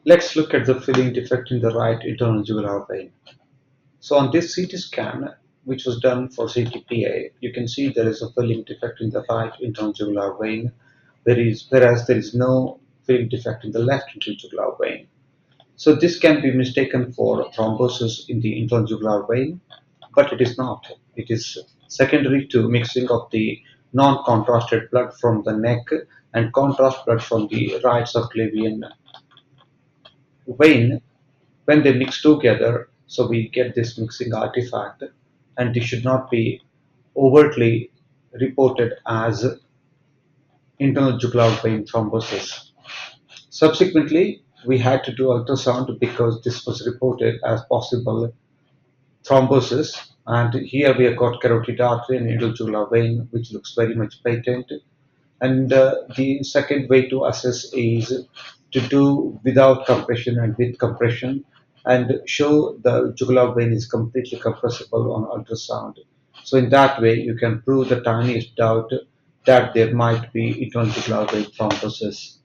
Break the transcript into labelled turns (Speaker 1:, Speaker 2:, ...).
Speaker 1: Let's look at the filling defect in the right internal jugular vein. So on this CT scan, which was done for CTPA, you can see there is a filling defect in the right internal jugular vein, whereas there is no filling defect in the left internal jugular vein. So this can be mistaken for thrombosis in the internal jugular vein, but it is not. It is secondary to mixing of the non-contrasted blood from the neck and contrast blood from the right subclavian vein. When they mix together, so we get this mixing artifact, and this should not be overtly reported as internal jugular vein thrombosis. Subsequently, we had to do ultrasound because this was reported as possible thrombosis, and here we have got carotid artery and internal jugular vein, which looks very much patent. And the second way to assess is to do without compression and with compression and show the jugular vein is completely compressible on ultrasound. So in that way, you can prove the tiniest doubt that there might be internal jugular vein thrombosis.